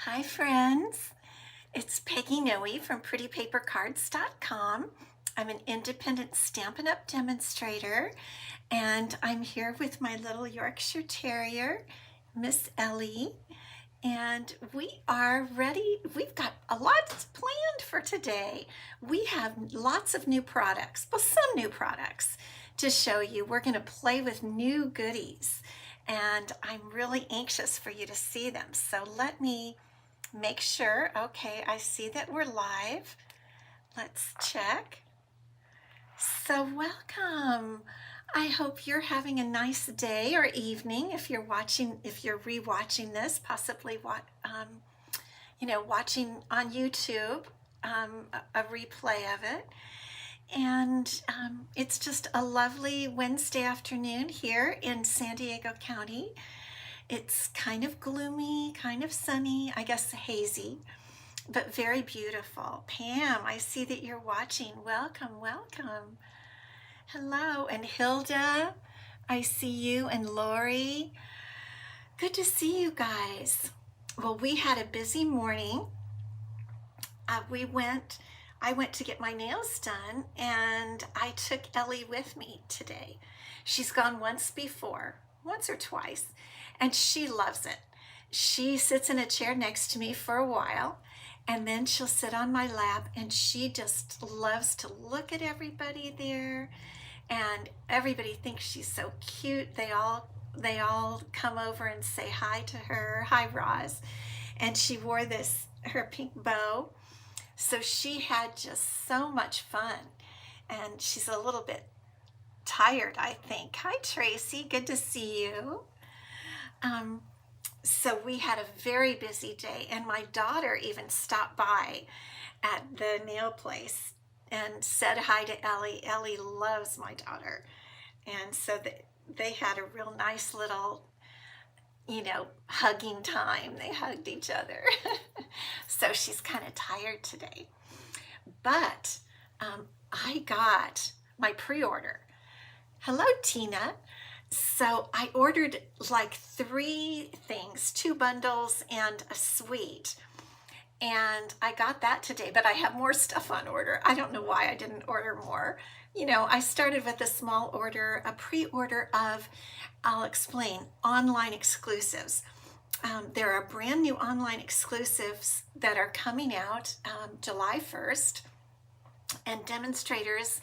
Hi, friends. It's Peggy Noe from PrettyPaperCards.com. I'm an independent Stampin' Up! Demonstrator, and I'm here with my little Yorkshire Terrier, Miss Ellie. And we are ready. We've got a lot planned for today. We have lots of new products, well, some new products to show you. We're going to play with new goodies, and I'm really anxious for you to see them. So let me make sure. Okay, I see that we're live. Let's check. So welcome. I hope you're having a nice day or evening if you're rewatching this, possibly watching on YouTube, a replay of it. And it's just a lovely Wednesday afternoon here in San Diego County. It's kind of gloomy, kind of sunny, I guess hazy, but very beautiful. Pam, I see that you're watching. Welcome, welcome. Hello, and Hilda, I see you, and Lori. Good to see you guys. Well, we had a busy morning. I went to get my nails done, and I took Ellie with me today. She's gone once or twice, and she loves it. She sits in a chair next to me for a while, and then she'll sit on my lap, and she just loves to look at everybody there, and everybody thinks she's so cute. They all come over and say hi to her. Hi, Roz. And she wore her pink bow. So she had just so much fun, and she's a little bit tired, I think. Hi, Tracy. Good to see you. So we had a very busy day, and my daughter even stopped by at the nail place and said hi to Ellie. Ellie loves my daughter. And so they had a real nice little, hugging time. They hugged each other. So she's kind of tired today. But I got my pre-order. Hello, Tina. So I ordered like 3 things, 2 bundles and a suite. And I got that today, but I have more stuff on order. I don't know why I didn't order more. I started with a small order, a pre-order of, I'll explain, online exclusives. There are brand new online exclusives that are coming out July 1st, and demonstrators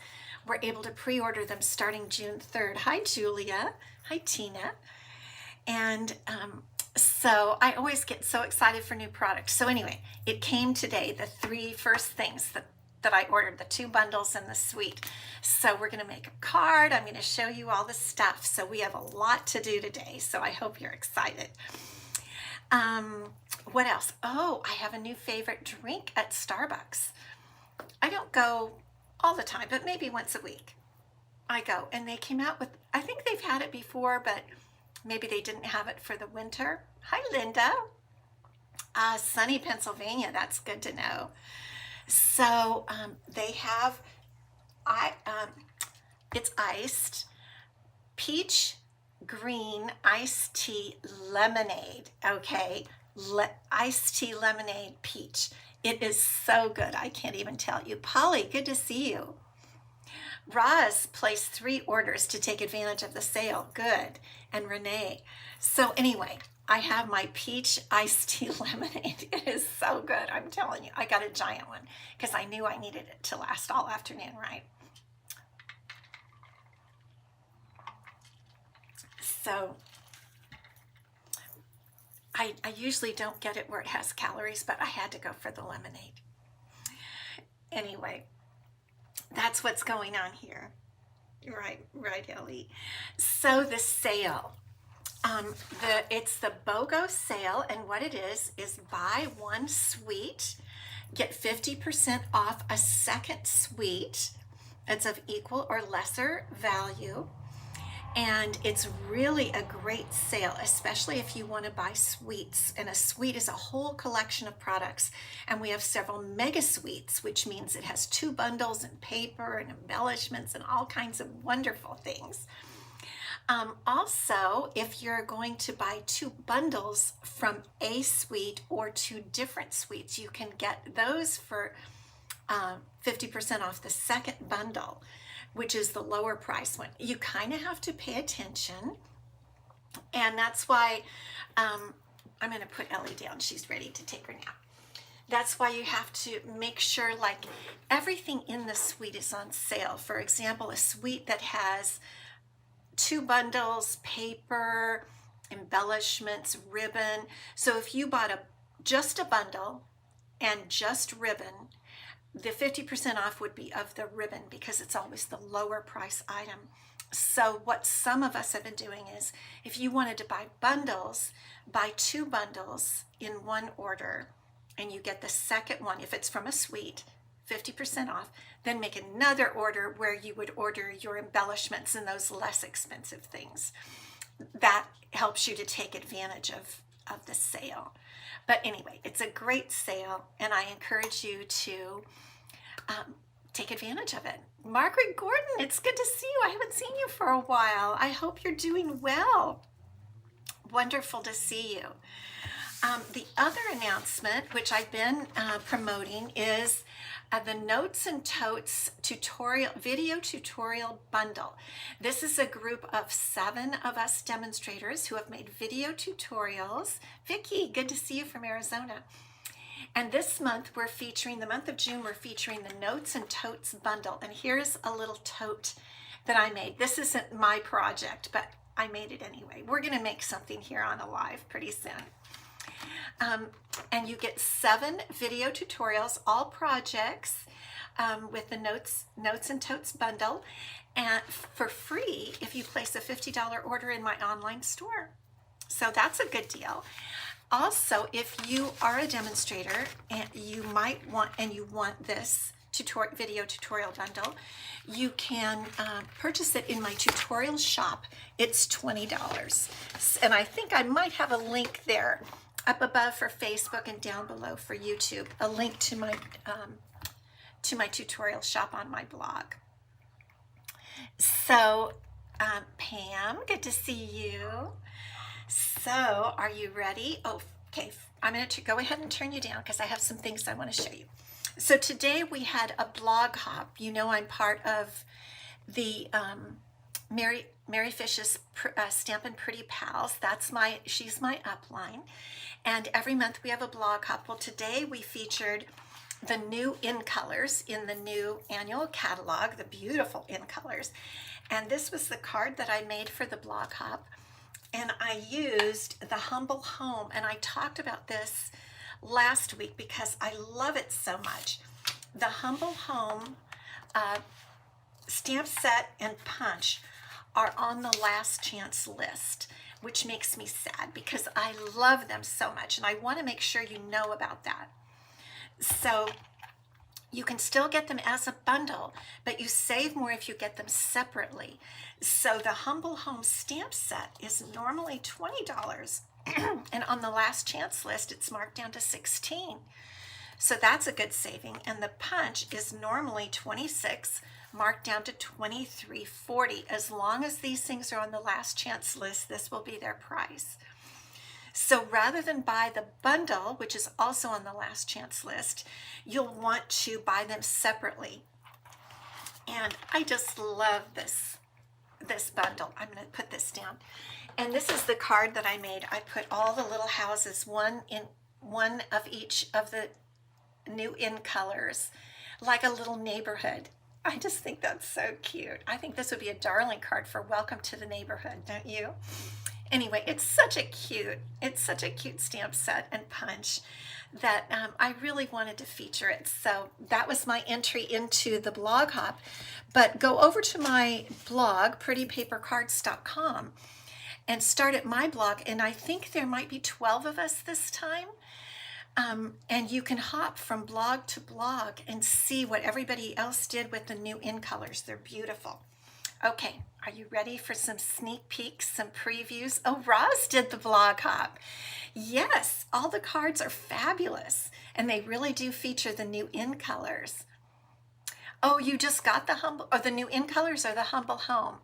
were able to pre-order them starting June 3rd. Hi, Julia. Hi, Tina. And so I always get so excited for new products. So anyway, it came today, the 3 first things that I ordered, the 2 bundles and the suite. So we're going to make a card. I'm going to show you all the stuff. So we have a lot to do today. So I hope you're excited. What else? Oh, I have a new favorite drink at Starbucks. I don't go all the time, but maybe once a week I go. And they came out with, I think they've had it before, but maybe they didn't have it for the winter. Hi, Linda. Sunny Pennsylvania. That's good to know. So they have, it's iced peach green iced tea lemonade. Okay, iced tea lemonade peach. It is so good. I can't even tell you. Polly, good to see you. Roz placed 3 orders to take advantage of the sale. Good. And Renee. So anyway, I have my peach iced tea lemonade. It is so good. I'm telling you, I got a giant one because I knew I needed it to last all afternoon, right? So I usually don't get it where it has calories, but I had to go for the lemonade. Anyway, that's what's going on here. Right, Ellie. So the sale, it's the BOGO sale, and what it is buy 1 suite, get 50% off a second suite. It's of equal or lesser value. And it's really a great sale, especially if you want to buy suites. And a suite is a whole collection of products. And we have several mega suites, which means it has 2 bundles and paper and embellishments and all kinds of wonderful things. Also, if you're going to buy 2 bundles from a suite or 2 different suites, you can get those for 50% off the second bundle, which is the lower price one. You kind of have to pay attention, and that's why I'm going to put Ellie down. She's ready to take her nap. That's why you have to make sure like everything in the suite is on sale. For example, a suite that has 2 bundles, paper, embellishments, ribbon. So if you bought just a bundle and just ribbon, the 50% off would be of the ribbon because it's always the lower price item. So what some of us have been doing is if you wanted to buy bundles, buy 2 bundles in one order, and you get the second one, if it's from a suite, 50% off, then make another order where you would order your embellishments and those less expensive things. That helps you to take advantage of the sale. But anyway, it's a great sale, and I encourage you to take advantage of it. Margaret Gordon, it's good to see you. I haven't seen you for a while. I hope you're doing well. Wonderful to see you. The other announcement, which I've been promoting, is the Notes and Totes video tutorial bundle. This is a group of 7 of us demonstrators who have made video tutorials. Vicki, good to see you from Arizona. And this month the month of June, we're featuring the Notes and Totes bundle. And here's a little tote that I made. This isn't my project, but I made it anyway. We're going to make something here on Alive pretty soon. And you get 7 video tutorials, all projects, with the Notes and Totes bundle, and for free if you place a $50 order in my online store. So that's a good deal. Also, if you are a demonstrator and you want this video tutorial bundle, you can purchase it in my tutorial shop. It's $20, and I think I might have a link there up above for Facebook and down below for YouTube, a link to my tutorial shop on my blog. So Pam, good to see you. So are you ready? Oh, okay, I'm going to go ahead and turn you down because I have some things I want to show you. So today we had a blog hop. You know, I'm part of the Mary Fish's Stampin' Pretty Pals. She's my upline. And every month we have a blog hop. Well, today we featured the new in colors in the new annual catalog, the beautiful in colors. And this was the card that I made for the blog hop. And I used the Humble Home, and I talked about this last week because I love it so much. The Humble Home stamp set and punch are on the last chance list, which makes me sad because I love them so much, and I want to make sure you know about that. So you can still get them as a bundle, but you save more if you get them separately. So the Humble Home stamp set is normally $20, and on the last chance list, it's marked down to $16. So that's a good saving. And the punch is normally $26, marked down to $23.40. As long as these things are on the last chance list, this will be their price. So rather than buy the bundle, which is also on the last chance list, you'll want to buy them separately. And I just love this bundle. I'm going to put this down. And this is the card that I made. I put all the little houses, one of each of the new in colors, like a little neighborhood. I just think that's so cute. I think this would be a darling card for Welcome to the Neighborhood, don't you? Anyway, it's such a cute stamp set and punch that I really wanted to feature it. So that was my entry into the blog hop. But go over to my blog, prettypapercards.com, and start at my blog. And I think there might be 12 of us this time. And you can hop from blog to blog and see what everybody else did with the new in colors. They're beautiful. Okay, are you ready for some sneak peeks, some previews? Oh, Roz did the blog hop. Yes, all the cards are fabulous, and they really do feature the new in colors. Oh, you just got the new in colors or the Humble Home,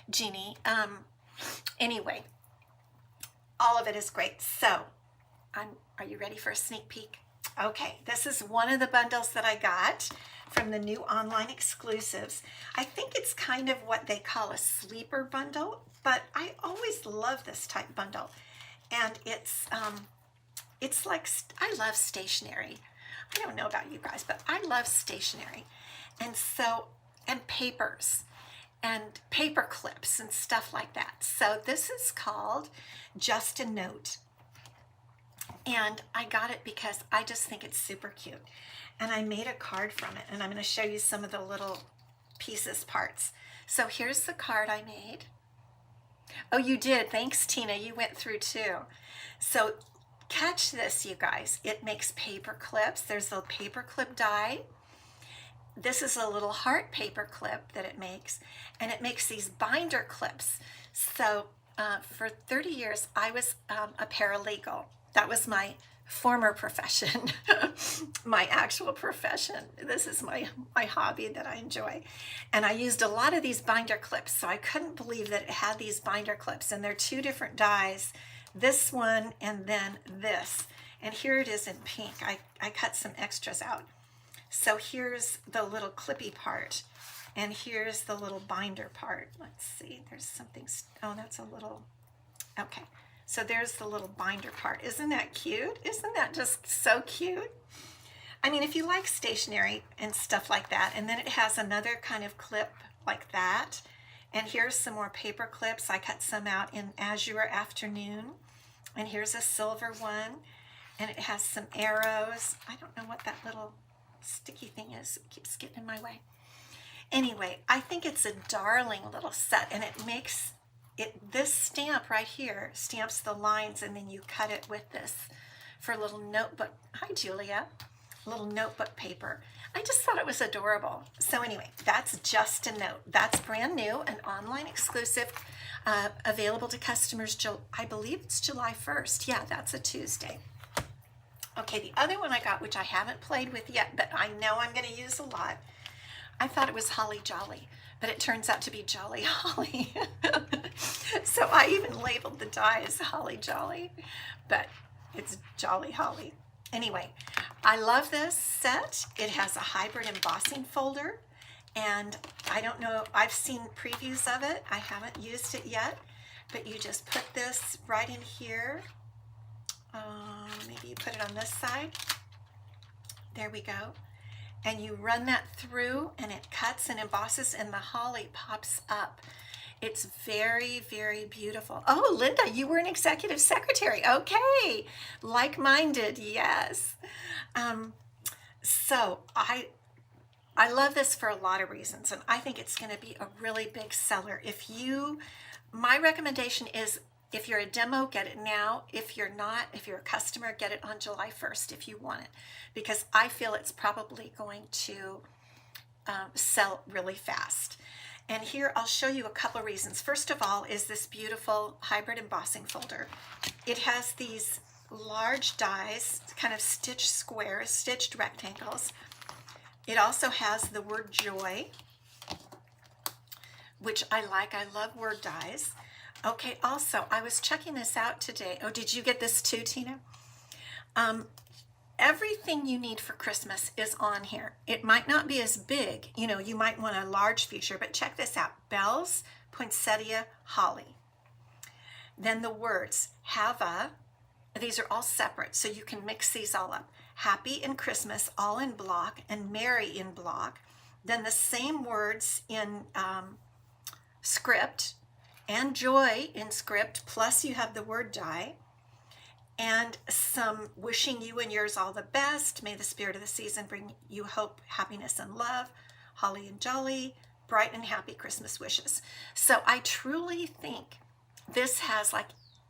Jeannie? Anyway, all of it is great. So, are you ready for a sneak peek? Okay, this is one of the bundles that I got from the new online exclusives. I think it's kind of what they call a sleeper bundle, but I always love this type bundle. And it's like, I love stationery. I don't know about you guys, but I love stationery. And so, and papers and paper clips and stuff like that. So this is called Just a Note. And I got it because I just think it's super cute. And I made a card from it, and I'm going to show you some of the little pieces, parts. So here's the card I made. Oh, you did. Thanks, Tina. You went through too. So catch this, you guys. It makes paper clips. There's a paper clip die. This is a little heart paper clip that it makes, and it makes these binder clips. So for 30 years, I was a paralegal. That was my former profession, my actual profession. This is my hobby that I enjoy. And I used a lot of these binder clips, so I couldn't believe that it had these binder clips. And they're two different dies, this one and then this. And here it is in pink. I cut some extras out. So here's the little clippy part, and here's the little binder part. Let's see, there's something, oh, that's a little, okay. So there's the little binder part. Isn't that cute? Isn't that just so cute? I mean, if you like stationery and stuff like that, and then it has another kind of clip like that. And here's some more paper clips. I cut some out in Azure Afternoon. And here's a silver one. And it has some arrows. I don't know what that little sticky thing is. It keeps getting in my way. Anyway, I think it's a darling little set, and it makes this stamp right here stamps the lines, and then you cut it with this for a little notebook. Hi, Julia. Little notebook paper. I just thought it was adorable. So anyway, that's Just a Note. That's brand new, an online exclusive, available to customers. I believe it's July 1st. Yeah, that's a Tuesday. Okay, the other one I got, which I haven't played with yet, but I know I'm going to use a lot. I thought it was Holly Jolly, but it turns out to be Jolly Holly. So I even labeled the die as Holly Jolly, but it's Jolly Holly. Anyway, I love this set. It has a hybrid embossing folder, and I don't know, I've seen previews of it. I haven't used it yet, but you just put this right in here. Maybe you put it on this side. There we go. And you run that through, and it cuts and embosses, and the holly pops up. It's very, very beautiful. Oh, Linda, you were an executive secretary. Okay. Like-minded, yes. So I love this for a lot of reasons, and I think it's going to be a really big seller. My recommendation is, if you're a demo, get it now. If you're not, if you're a customer, get it on July 1st if you want it, because I feel it's probably going to sell really fast. And here I'll show you a couple of reasons. First of all is this beautiful hybrid embossing folder. It has these large dies, kind of stitched squares, stitched rectangles. It also has the word joy, which I like. I love word dies. Okay, also, I was checking this out today. Oh, did you get this too, Tina? Everything you need for Christmas is on here. It might not be as big. You know, you might want a large feature, but check this out. Bells, poinsettia, holly. Then the words, have a, these are all separate, so you can mix these all up. Happy and Christmas, all in block, and merry in block. Then the same words in script, and joy in script, plus you have the word die, and some wishing you and yours all the best. May the spirit of the season bring you hope, happiness, and love. Holly and jolly, bright and happy Christmas wishes. So I truly think this has, like,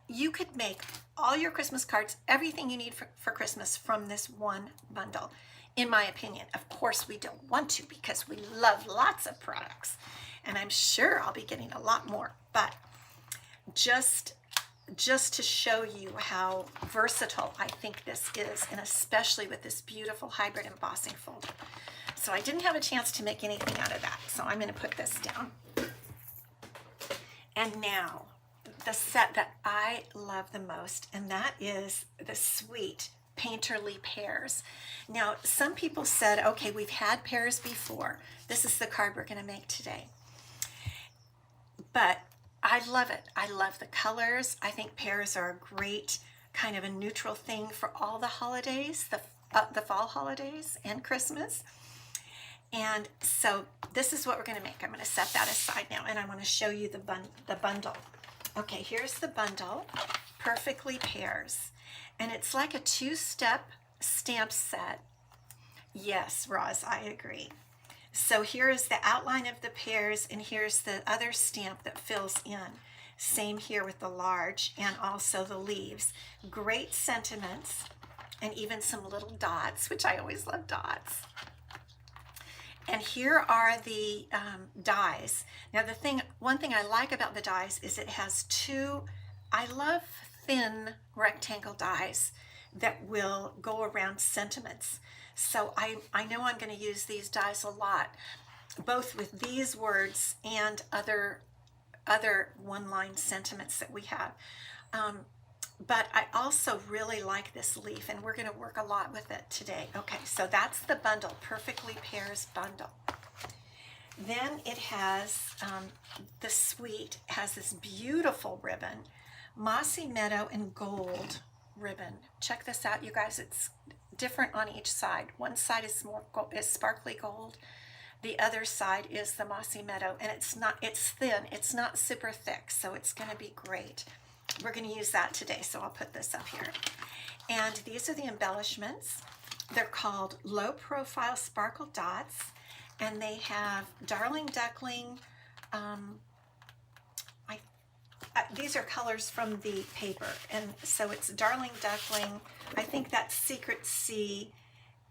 you could make all your Christmas cards, everything you need for Christmas from this one bundle, in my opinion. Of course, we don't want to, because we love lots of products, and I'm sure I'll be getting a lot more, but just to show you how versatile I think this is, and especially with this beautiful hybrid embossing folder. So I didn't have a chance to make anything out of that, so I'm going to put this down. And now, the set that I love the most, and that is the sweet painterly pears. Now, some people said, okay, we've had pears before. This is the card we're going to make today. But I love it. I love the colors. I think pears are a great kind of a neutral thing for all the holidays, the fall holidays and Christmas. And so this is what we're going to make. I'm going to set that aside now, and I want to show you the bundle. Okay, here's the bundle, Perfectly Pears. And it's like a two-step stamp set. Yes, Roz, I agree. So here is the outline of the pears, and here's the other stamp that fills in. Same here with the large and also the leaves. Great sentiments, and even some little dots, which I always love dots. And here are the dies. Now one thing I like about the dies is it has two, I love thin rectangle dies that will go around sentiments. So I know I'm going to use these dies a lot, both with these words and other one-line sentiments that we have. But I also really like this leaf, and we're going to work a lot with it today. Okay, so that's the bundle, Perfectly Pears bundle. Then it has, the suite has this beautiful ribbon, Mossy Meadow and Gold ribbon. Check this out, you guys. It's different on each side. One side is sparkly gold. The other side is the Mossy Meadow, and it's thin. It's not super thick, so it's going to be great. We're going to use that today, so I'll put this up here. And these are the embellishments. They're called Low Profile Sparkle Dots, and they have Darling Duckling. These are colors from the paper, and so it's Darling Duckling. I think that's Secret Sea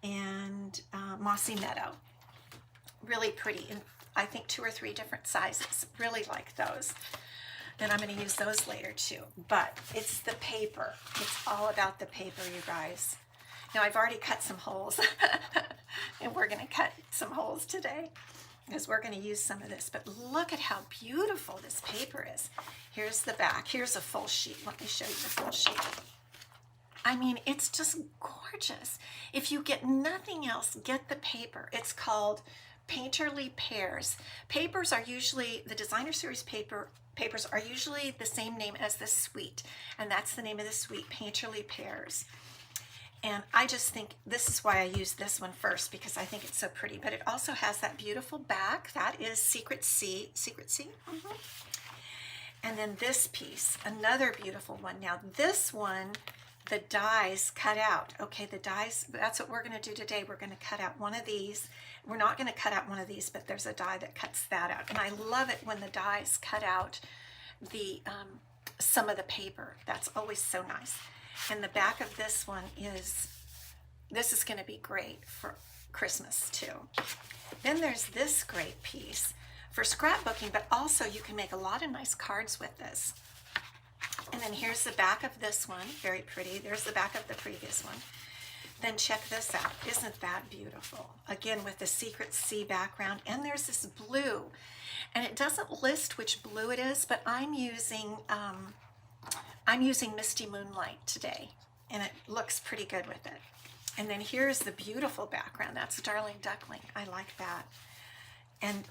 and Mossy Meadow. Really pretty, and I think 2 or 3 different sizes. Really like those. And I'm going to use those later too. But it's the paper. It's all about the paper, you guys. Now, I've already cut some holes. And we're going to cut some holes today because we're going to use some of this. But look at how beautiful this paper is. Here's the back. Here's a full sheet. Let me show you the full sheet. I mean, it's just gorgeous. If you get nothing else, get the paper. It's called Painterly Pears. Papers are usually, the designer series papers are usually the same name as the suite, and that's the name of the suite, Painterly Pears. And I just think this is why I use this one first, because I think it's so pretty. But it also has that beautiful back. That is Secret Sea. Secret Sea? Mm-hmm. And then this piece, another beautiful one. Now this one, the dies cut out. Okay, the dies, that's what we're going to do today. We're going to cut out one of these. We're not going to cut out one of these, but there's a die that cuts that out. And I love it when the dies cut out the some of the paper. That's always so nice. And the back of this one is, this is going to be great for Christmas too. Then there's this great piece for scrapbooking, but also you can make a lot of nice cards with this. And then here's the back of this one, very pretty. There's the back of the previous one. Then check this out. Isn't that beautiful? Again, with the Secret Sea background. And there's this blue. And it doesn't list which blue it is, but I'm using Misty Moonlight today. And it looks pretty good with it. And then here's the beautiful background. That's Darling Duckling. I like that. And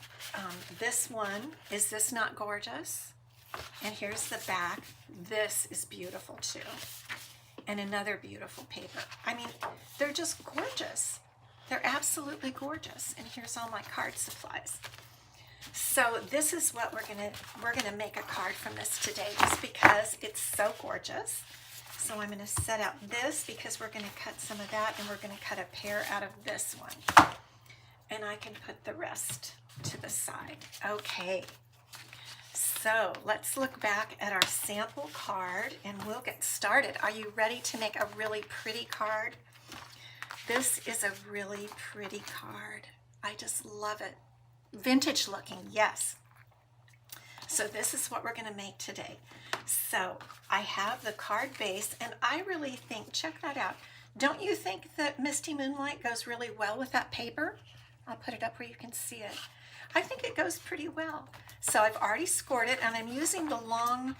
this one, is this not gorgeous? And here's the back. This is beautiful too. And another beautiful paper. I mean, they're just gorgeous. They're absolutely gorgeous. And here's all my card supplies. So this is what we're gonna make a card from this today, just because it's so gorgeous. So I'm gonna set out this because we're gonna cut some of that, and we're gonna cut a pair out of this one. And I can put the rest to the side. Okay. So let's look back at our sample card and we'll get started. Are you ready to make a really pretty card? This is a really pretty card. I just love it. Vintage looking, yes. So this is what we're going to make today. So I have the card base, and I really think, check that out. Don't you think that Misty Moonlight goes really well with that paper? I'll put it up where you can see it. I think it goes pretty well. So I've already scored it, and I'm using the long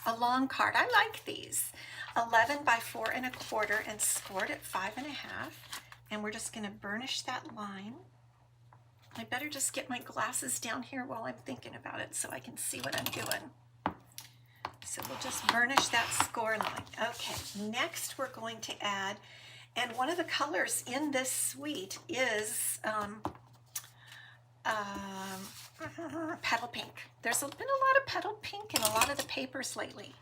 a long card. I like these. 11 by 4 1/4 and scored at 5 1/2. And we're just going to burnish that line. I better just get my glasses down here while I'm thinking about it so I can see what I'm doing. So we'll just burnish that score line. Okay, next we're going to add, and one of the colors in this suite is petal pink. There's been a lot of petal pink in a lot of the papers lately.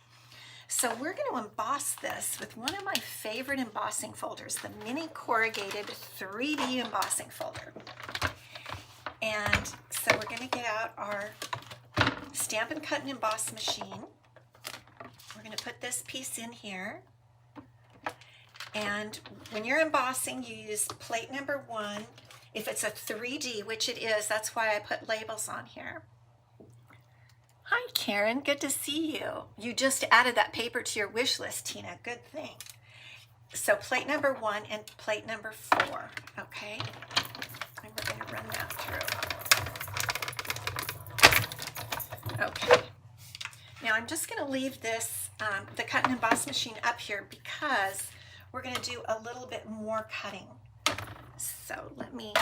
So we're going to emboss this with one of my favorite embossing folders, the mini corrugated 3D embossing folder. And so we're going to get out our Stampin' Cut and Emboss machine. We're going to put this piece in here. And when you're embossing, you use plate number 1. If it's a 3D, which it is, that's why I put labels on here. Hi, Karen. Good to see you. You just added that paper to your wish list, Tina. Good thing. So plate number 1 and plate number 4, okay? And we're going to run that through. Okay. Now I'm just going to leave this, the cut and emboss machine up here because we're going to do a little bit more cutting. So let me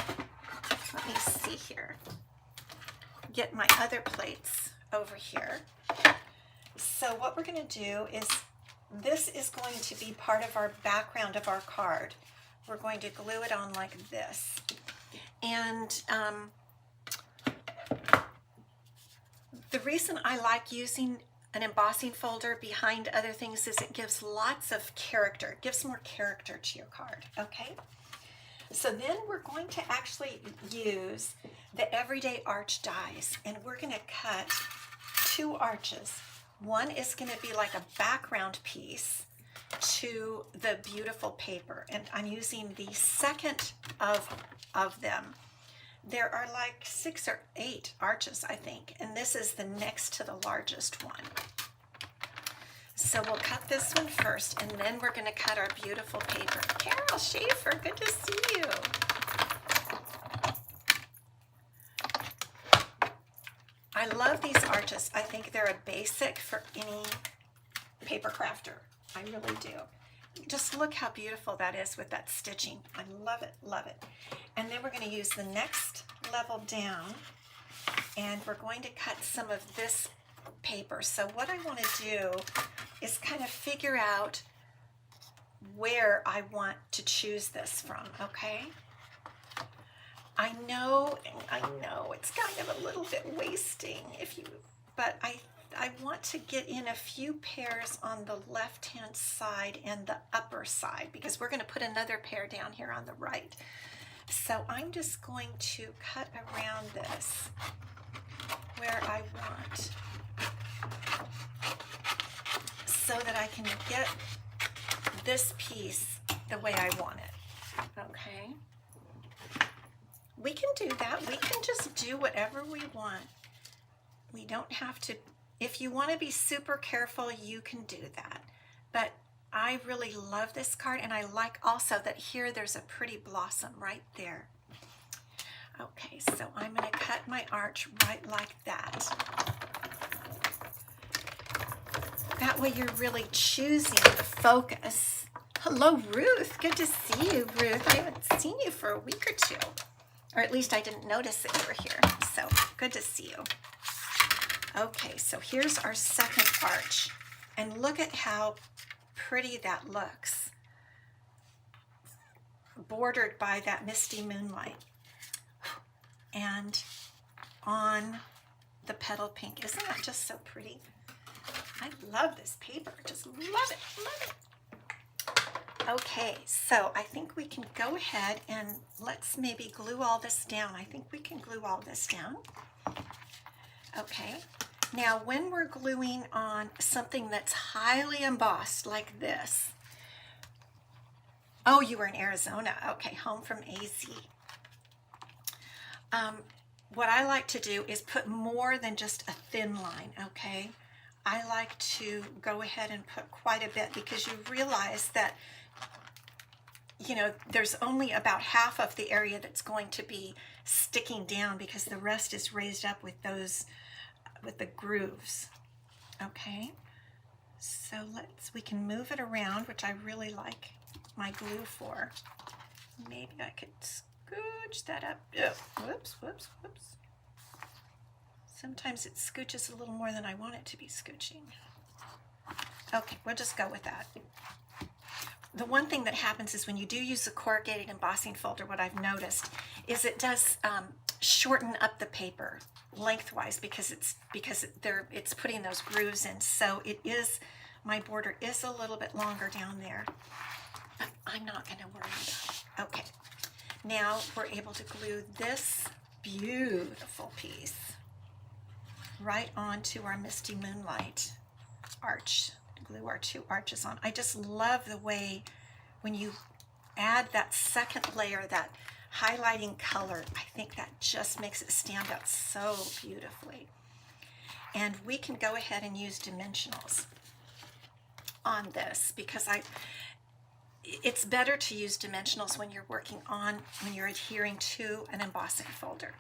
see here. Get my other plates over here. So what we're going to do is, this is going to be part of our background of our card. We're going to glue it on like this. And the reason I like using an embossing folder behind other things is it gives lots of character. It gives more character to your card, okay? So then we're going to actually use the Everyday Arch dies, and we're going to cut 2 arches. One is going to be like a background piece to the beautiful paper, and I'm using the second of them. There are like 6 or 8 arches, I think, and this is the next to the largest one. So we'll cut this one first, and then we're going to cut our beautiful paper. Carol Schaefer, good to see you. I love these arches. I think they're a basic for any paper crafter. I really do. Just look how beautiful that is with that stitching. I love it, love it. And then we're going to use the next level down, and we're going to cut some of this paper. So what I want to do is kind of figure out where I want to choose this from, okay? I know it's kind of a little bit wasting but I want to get in a few pairs on the left-hand side and the upper side, because we're going to put another pair down here on the right. So I'm just going to cut around this where I want, so that I can get this piece the way I want it, okay? We can do that. We can just do whatever we want. We don't have to. If you want to be super careful, you can do that. But I really love this card, and I like also that here there's a pretty blossom right there. Okay, so I'm going to cut my arch right like that. That way you're really choosing the focus. Hello, Ruth. Good to see you, Ruth. I haven't seen you for a week or 2. Or at least I didn't notice that you were here. So good to see you. Okay, so here's our second arch. And look at how pretty that looks, bordered by that misty moonlight. And on the petal pink. Isn't that just so pretty? I love this paper. Just love it, love it. Okay, so I think we can go ahead and let's maybe glue all this down. I think we can glue all this down. Okay, now when we're gluing on something that's highly embossed like this. Oh, you were in Arizona. Okay, home from AZ. What I like to do is put more than just a thin line, okay? I like to go ahead and put quite a bit, because you realize that, you know, there's only about half of the area that's going to be sticking down, because the rest is raised up with those, with the grooves, okay? So we can move it around, which I really like my glue for. Maybe I could scooch that up. Oh, whoops, whoops, whoops. Sometimes it scooches a little more than I want it to be scooching. Okay, we'll just go with that. The one thing that happens is when you do use the corrugated embossing folder, what I've noticed is it does shorten up the paper lengthwise because it's putting those grooves in. So my border is a little bit longer down there, but I'm not going to worry about it. Okay, now we're able to glue this beautiful piece right onto our Misty Moonlight arch. Glue our two arches on. I just love the way when you add that second layer, that highlighting color, I think that just makes it stand out so beautifully. And we can go ahead and use dimensionals on this because it's better to use dimensionals when you're when you're adhering to an embossing folder.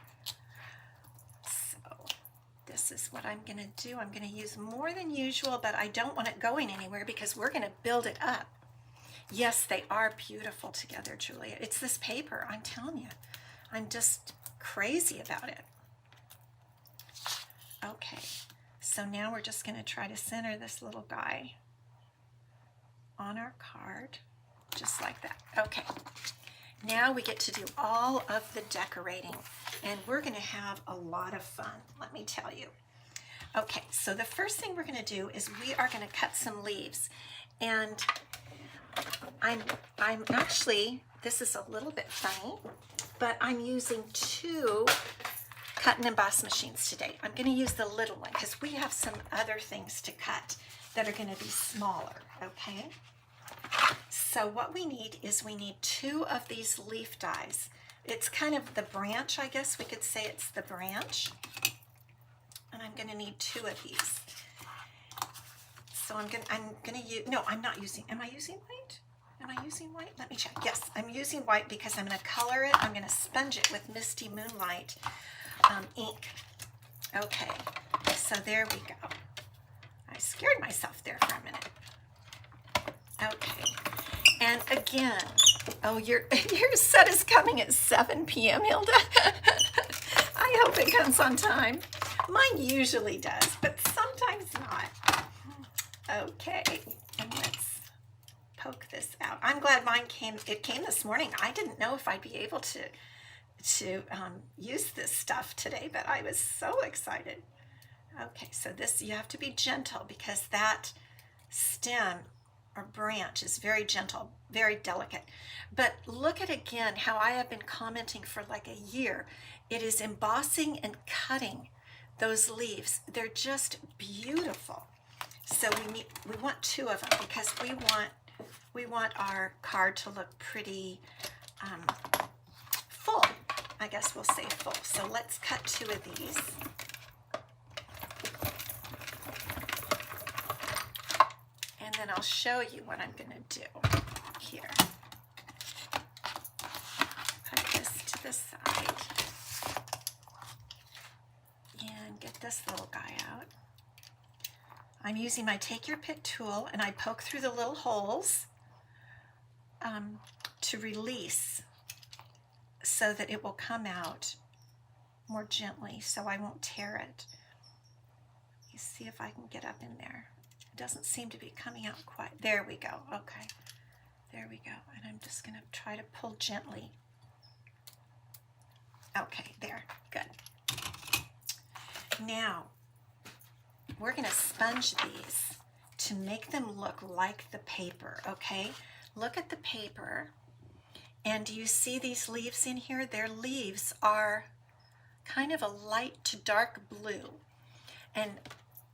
This is what I'm going to do. I'm going to use more than usual, but I don't want it going anywhere because we're going to build it up. Yes, they are beautiful together, Julia. It's this paper, I'm telling you. I'm just crazy about it. Okay, so now we're just going to try to center this little guy on our card, just like that. Okay, now we get to do all of the decorating, and we're going to have a lot of fun, let me tell you. Okay, so the first thing we're going to do is we are going to cut some leaves, and I'm actually, this is a little bit funny, but I'm using two cut and emboss machines today. I'm going to use the little one because we have some other things to cut that are going to be smaller, okay? So what we need is we need two of these leaf dies. It's kind of the branch, I guess we could say it's the branch. And I'm going to need two of these. So I'm going to use, no, I'm not using, am I using white? Am I using white? Let me check. Yes, I'm using white because I'm going to color it. I'm going to sponge it with Misty Moonlight ink. Okay, so there we go. I scared myself there for a minute. Okay, and again, oh, your set is coming at 7 p.m., Hilda. I hope it comes on time. Mine usually does, but sometimes not. Okay, and let's poke this out. I'm glad mine came. It came this morning. I didn't know if I'd be able to use this stuff today, but I was so excited. Okay, so this, you have to be gentle because that stem or branch is very gentle, very delicate. But look at again how I have been commenting for like a year. It is embossing and cutting those leaves. They're just beautiful. So we want two of them because we want our card to look pretty full. I guess we'll say full. So let's cut two of these. And then I'll show you what I'm going to do here. Put this to the side. And get this little guy out. I'm using my Take Your Pick tool, and I poke through the little holes to release so that it will come out more gently so I won't tear it. Let me see if I can get up in there. It doesn't seem to be coming out quite. There we go. Okay. There we go. And I'm just going to try to pull gently. Okay, there. Good. Now, we're going to sponge these to make them look like the paper, okay? Look at the paper. And do you see these leaves in here? Their leaves are kind of a light to dark blue. And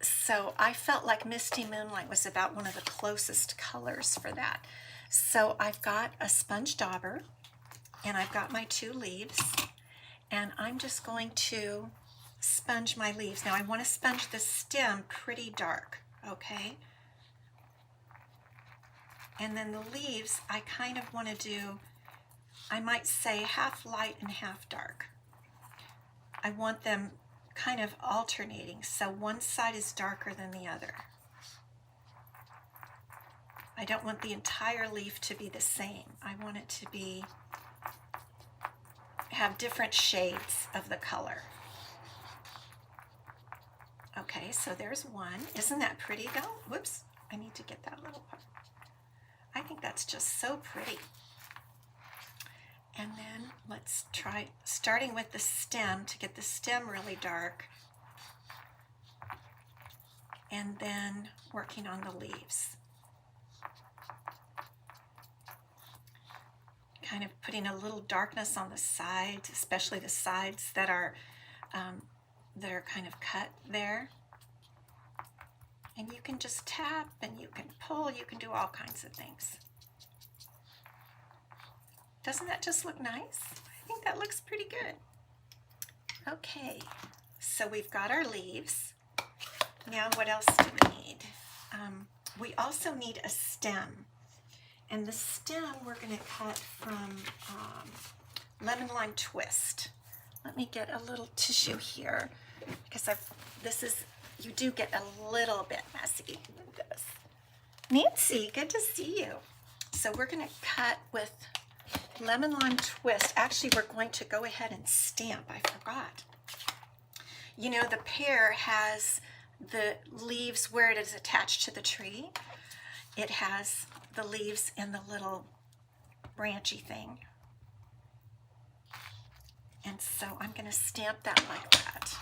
so I felt like Misty Moonlight was about one of the closest colors for that. So I've got a sponge dauber, and I've got my two leaves, and I'm just going to sponge my leaves. Now I want to sponge the stem pretty dark, okay? And then the leaves, I kind of want to do, I might say half light and half dark. I want them kind of alternating, so one side is darker than the other. I don't want the entire leaf to be the same. I want it to be, have different shades of the color. Okay, so there's one. Isn't that pretty though? Whoops, I need to get that little part. I think that's just so pretty. And then let's try starting with the stem to get the stem really dark, and then working on the leaves. Kind of putting a little darkness on the sides, especially the sides that are kind of cut there. And you can just tap and you can pull, you can do all kinds of things. Doesn't that just look nice? I think that looks pretty good. Okay, so we've got our leaves. Now what else do we need? We also need a stem. And the stem we're going to cut from Lemon Lime Twist. Let me get a little tissue here because you do get a little bit messy with this. Nancy, good to see you. So we're going to cut with Lemon Lime Twist. Actually, we're going to go ahead and stamp. I forgot. You know, the pear has the leaves where it is attached to the tree. It has the leaves in the little branchy thing. And so I'm going to stamp that like that.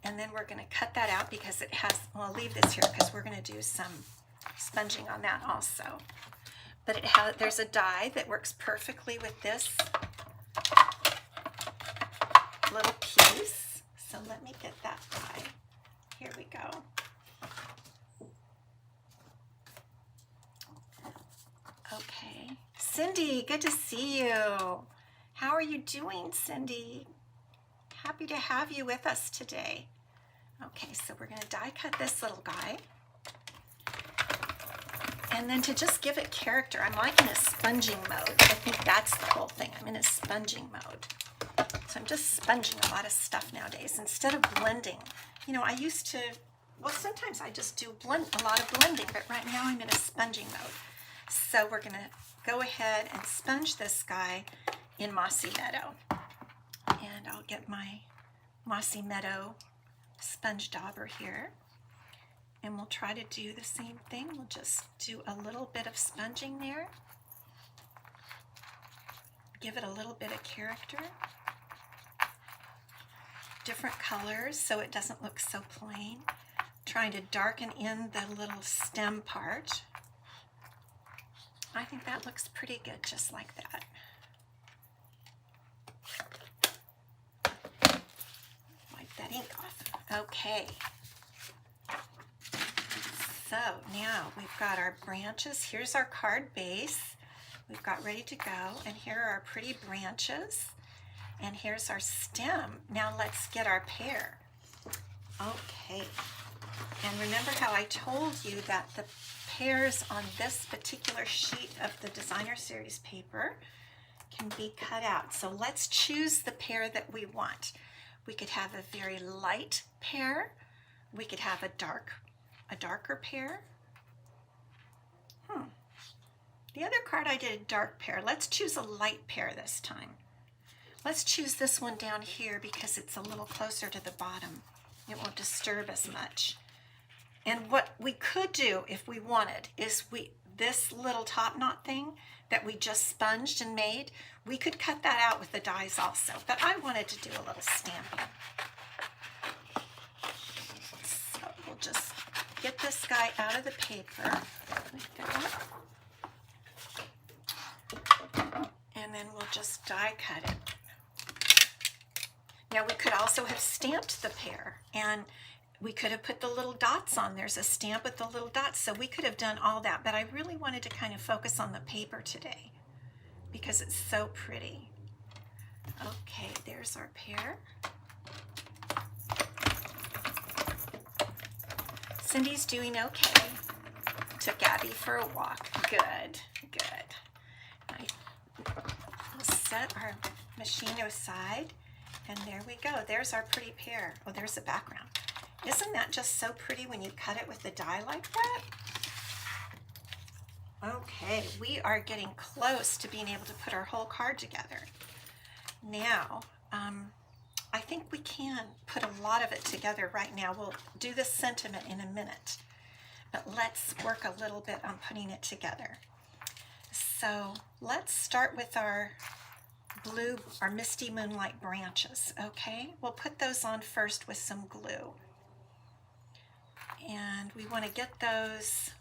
And then we're going to cut that out because it has, well, I'll leave this here because we're going to do some sponging on that also. But there's a die that works perfectly with this little piece. So let me get that die. Here we go. Okay. Cindy, good to see you. How are you doing, Cindy? Happy to have you with us today. Okay, so we're going to die cut this little guy. And then to just give it character, I'm like in a sponging mode. I think that's the whole thing. I'm in a sponging mode. So I'm just sponging a lot of stuff nowadays instead of blending. You know, I used to, well, sometimes I just do a lot of blending, but right now I'm in a sponging mode. So we're going to go ahead and sponge this guy in Mossy Meadow. And I'll get my Mossy Meadow sponge dauber here. And we'll try to do the same thing. We'll just do a little bit of sponging there. Give it a little bit of character. Different colors so it doesn't look so plain. Trying to darken in the little stem part. I think that looks pretty good just like that. Wipe that ink off. Okay. So now we've got our branches. Here's our card base. We've got ready to go. And here are our pretty branches. And here's our stem. Now let's get our pear. Okay. And remember how I told you that the pears on this particular sheet of the designer series paper can be cut out. So let's choose the pear that we want. We could have a very light pear. We could have a darker pear. The other card I did a dark pear. Let's choose a light pear this time. Let's choose this one down here because it's a little closer to the bottom. It won't disturb as much. And what we could do if we wanted is this little top knot thing that we just sponged and made, we could cut that out with the dies also. But I wanted to do a little stamping. So we'll just get this guy out of the paper. And then we'll just die cut it. Now we could also have stamped the pear and we could have put the little dots on. There's a stamp with the little dots, so we could have done all that, but I really wanted to kind of focus on the paper today because it's so pretty. Okay, there's our pear. Cindy's doing okay. Took Abby for a walk. Good, good. We'll set our machine aside, and there we go. There's our pretty pear. Oh, there's the background. Isn't that just so pretty when you cut it with the die like that? Okay, we are getting close to being able to put our whole card together. Now, I think we can put a lot of it together right now. We'll do the sentiment in a minute, but let's work a little bit on putting it together. So let's start with our blue, our Misty Moonlight branches, okay? We'll put those on first with some glue. And we want to get those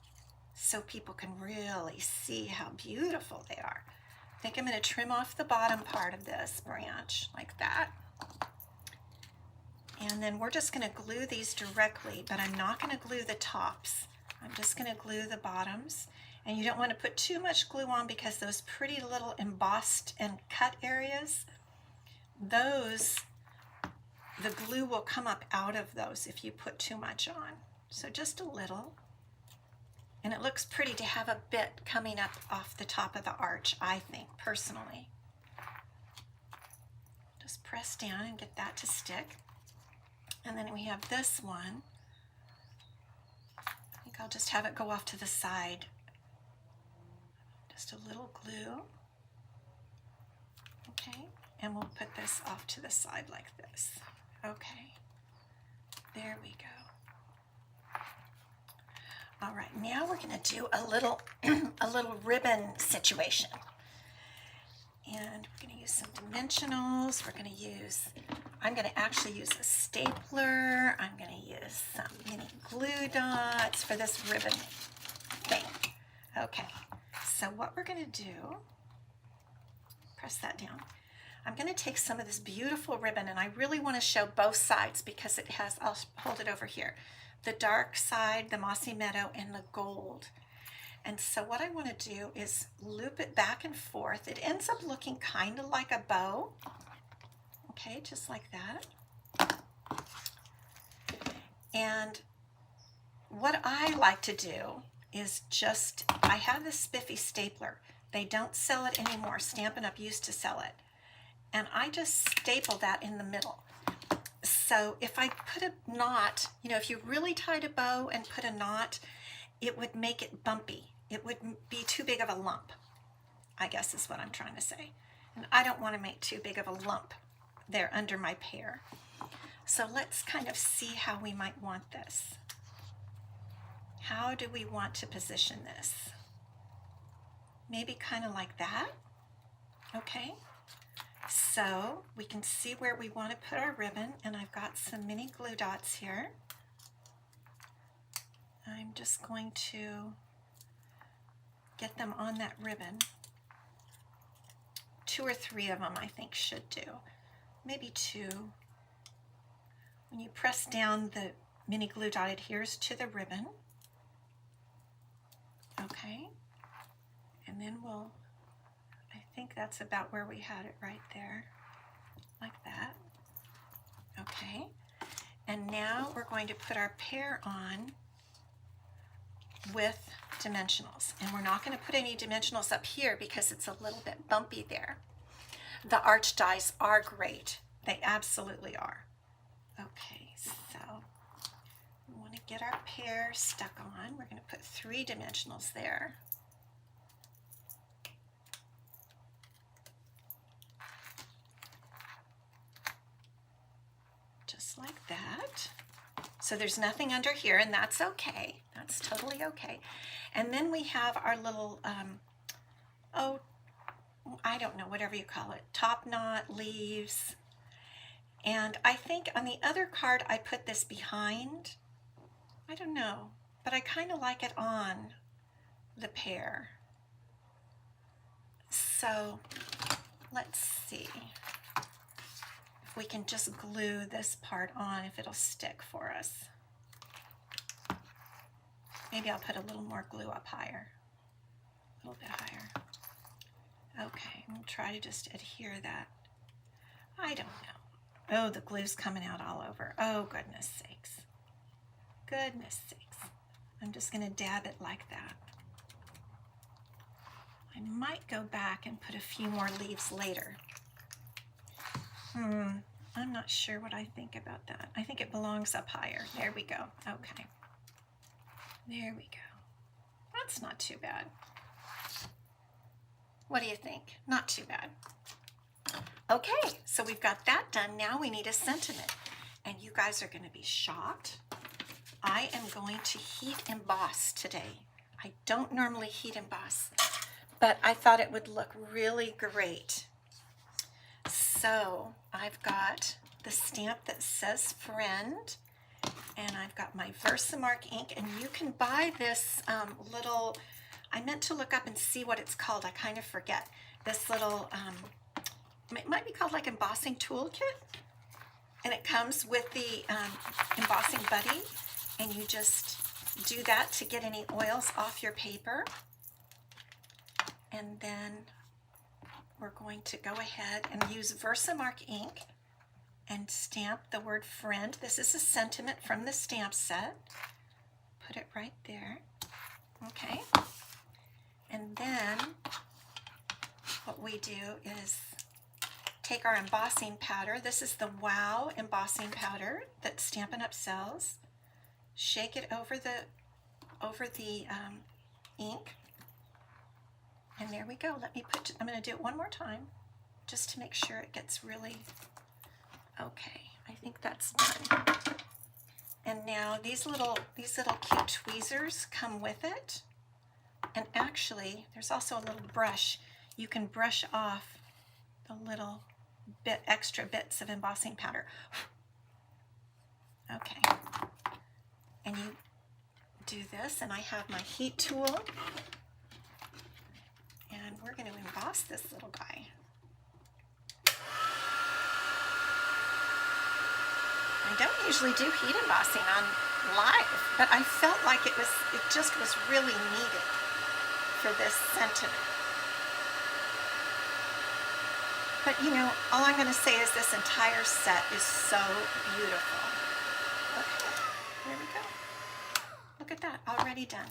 so people can really see how beautiful they are. I think I'm going to trim off the bottom part of this branch like that. And then we're just going to glue these directly, but I'm not going to glue the tops. I'm just going to glue the bottoms. And you don't want to put too much glue on because those pretty little embossed and cut areas, those, the glue will come up out of those if you put too much on. So just a little. And it looks pretty to have a bit coming up off the top of the arch, I think, personally. Just press down and get that to stick. And then we have this one. I think I'll just have it go off to the side. Just a little glue. Okay, and we'll put this off to the side like this. Okay, there we go. All right, now we're going to do a little a little ribbon situation. And we're going to use some dimensionals. We're going to use, I'm going to actually use a stapler. I'm going to use some mini glue dots for this ribbon thing. Okay, so what we're going to do, press that down. I'm going to take some of this beautiful ribbon, and I really want to show both sides because it has, I'll hold it over here, the dark side, the mossy meadow, and the gold. And so what I want to do is loop it back and forth. It ends up looking kind of like a bow. Okay, just like that. And what I like to do is just, I have this spiffy stapler. They don't sell it anymore. Stampin' Up! Used to sell it. And I just staple that in the middle. So if I put a knot, you know, if you really tied a bow and put a knot, it would make it bumpy. It would be too big of a lump, I guess is what I'm trying to say. And I don't want to make too big of a lump there under my pear. So let's kind of see how we might want this. How do we want to position this? Maybe kind of like that. Okay. So we can see where we want to put our ribbon, and I've got some mini glue dots here. I'm just going to get them on that ribbon. 2 or 3 of them I think should do. Maybe 2. When you press down, the mini glue dot adheres to the ribbon. Okay. And then we'll, I think that's about where we had it right there. Like that. Okay. And now we're going to put our pear on with dimensionals, and we're not going to put any dimensionals up here because it's a little bit bumpy there. The arch dies are great. They absolutely are. Okay, so we want to get our pear stuck on. We're going to put 3 dimensionals there. Just like that. So there's nothing under here, and that's okay. That's totally okay. And then we have our little, oh, I don't know, whatever you call it, top knot, leaves. And I think on the other card I put this behind. I don't know, but I kind of like it on the pear. So let's see if we can just glue this part on, if it'll stick for us. Maybe I'll put a little more glue up higher, a little bit higher. Okay, I'm gonna try to just adhere that. I don't know. Oh, the glue's coming out all over. Oh, goodness sakes. Goodness sakes. I'm just gonna dab it like that. I might go back and put a few more leaves later. I'm not sure what I think about that. I think it belongs up higher. There we go. Okay. There we go. That's not too bad. What do you think? Not too bad. Okay, so we've got that done. Now we need a sentiment. And you guys are going to be shocked. I am going to heat emboss today. I don't normally heat emboss, but I thought it would look really great. So I've got the stamp that says friend, and I've got my Versamark ink, and you can buy this little, I meant to look up and see what it's called, I kind of forget. This little, it might be called like embossing toolkit, and it comes with the embossing buddy, and you just do that to get any oils off your paper. And then we're going to go ahead and use Versamark ink and stamp the word friend. This is a sentiment from the stamp set. Put it right there. Okay. And then what we do is take our embossing powder. This is the Wow embossing powder that Stampin' Up sells. Shake it over the ink. And there we go. I'm going to do it one more time just to make sure it gets really okay. I think that's done. And now these little cute tweezers come with it. And actually, there's also a little brush. You can brush off the little extra bits of embossing powder. Okay. And you do this, and I have my heat tool. And we're going to emboss this little guy. I don't usually do heat embossing on live, but I felt like it just was really needed for this sentiment. But you know, all I'm going to say is this entire set is so beautiful. Okay, there we go. Look at that, already done.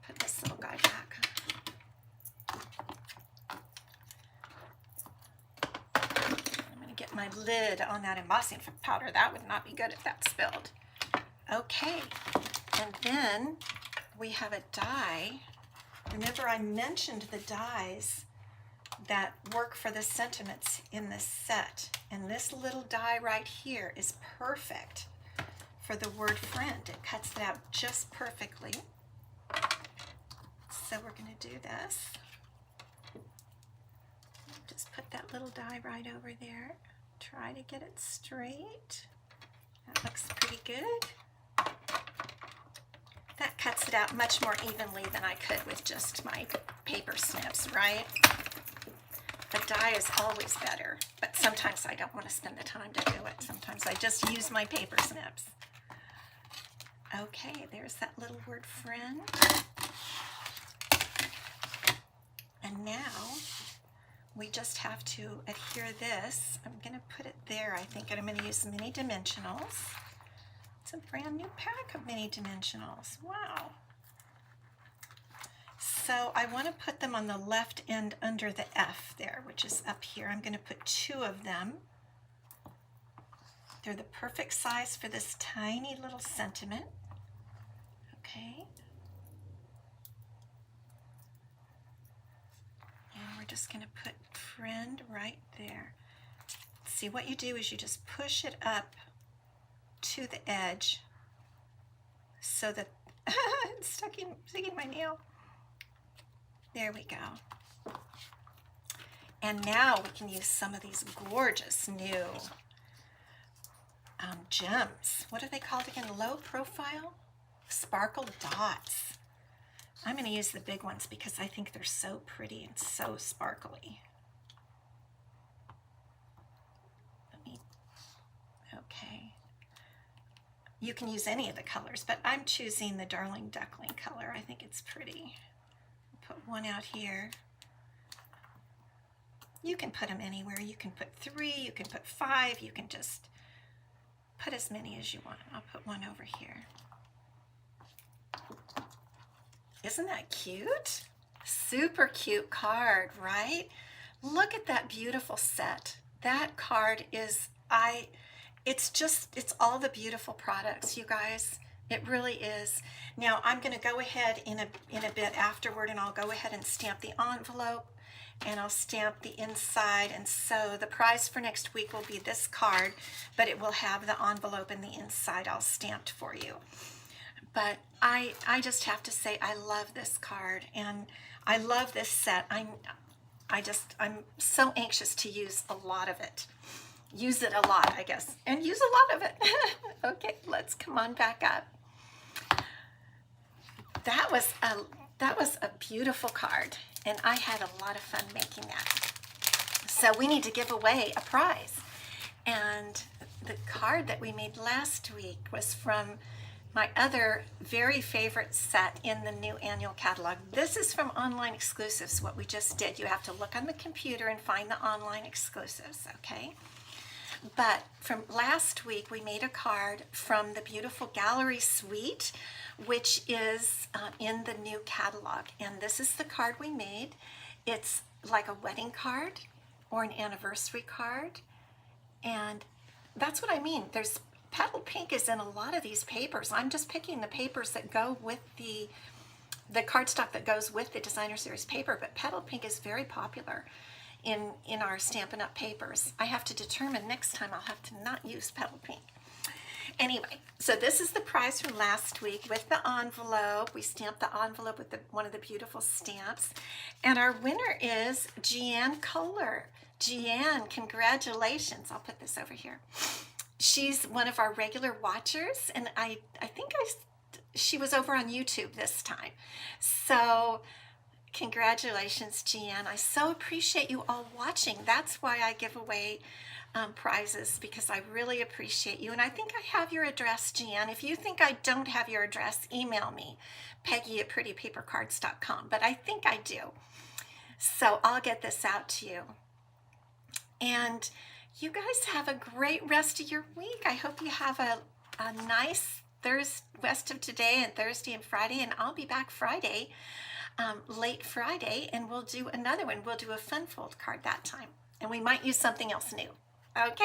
Put this little guy back. My lid on that embossing powder. That would not be good if that spilled. Okay, and then we have a die. Remember, I mentioned the dies that work for the sentiments in this set, and this little die right here is perfect for the word friend. It cuts it out just perfectly. So we're going to do this. Just put that little die right over there. Try to get it straight. That looks pretty good. That cuts it out much more evenly than I could with just my paper snips, right? The die is always better, but sometimes I don't want to spend the time to do it. Sometimes I just use my paper snips. Okay, there's that little word friend. And now we just have to adhere this. I'm going to put it there, I think, and I'm going to use mini dimensionals. It's a brand new pack of mini dimensionals. Wow. So I want to put them on the left end under the F there, which is up here. I'm going to put 2 of them. They're the perfect size for this tiny little sentiment. Okay. Just going to put friend right there. See, what you do is you just push it up to the edge so that it's sticking my nail. There we go. And now we can use some of these gorgeous new gems. What are they called again? Low profile sparkle dots. I'm going to use the big ones because I think they're so pretty and so sparkly. Okay. You can use any of the colors, but I'm choosing the Darling Duckling color. I think it's pretty. Put one out here. You can put them anywhere. You can put 3, you can put 5, you can just put as many as you want. I'll put one over here. Isn't that cute? Super cute card, right? Look at that beautiful set. That card is, it's all the beautiful products, you guys. It really is. Now I'm going to go ahead in a bit afterward, and I'll go ahead and stamp the envelope, and I'll stamp the inside. And so the prize for next week will be this card, but it will have the envelope and the inside all stamped for you. But I just have to say I love this card, and I love this set. I'm so anxious to use a lot of it. Use it a lot, I guess, and use a lot of it. Okay, let's come on back up. That was a beautiful card, and I had a lot of fun making that. So we need to give away a prize. And the card that we made last week was from my other very favorite set in the new annual catalog. This is from Online Exclusives, what we just did. You have to look on the computer and find the Online Exclusives, okay? But from last week, we made a card from the beautiful Gallery Suite, which is in the new catalog. And this is the card we made. It's like a wedding card or an anniversary card. And that's what I mean. There's Petal Pink is in a lot of these papers. I'm just picking the papers that go with the cardstock that goes with the Designer Series paper, but Petal Pink is very popular in our Stampin' Up! Papers. I have to determine next time I'll have to not use Petal Pink. Anyway, so this is the prize from last week with the envelope. We stamped the envelope with one of the beautiful stamps. And our winner is Jeanne Kohler. Jeanne, congratulations. I'll put this over here. She's one of our regular watchers, and I think she was over on YouTube this time. So congratulations, Jeanne. I so appreciate you all watching. That's why I give away prizes, because I really appreciate you. And I think I have your address, Jeanne. If you think I don't have your address, email me, Peggy@prettypapercards.com. But I think I do. So I'll get this out to you. And you guys have a great rest of your week. I hope you have a nice rest of today and Thursday and Friday. And I'll be back Friday, late Friday, and we'll do another one. We'll do a fun fold card that time. And we might use something else new. Okay.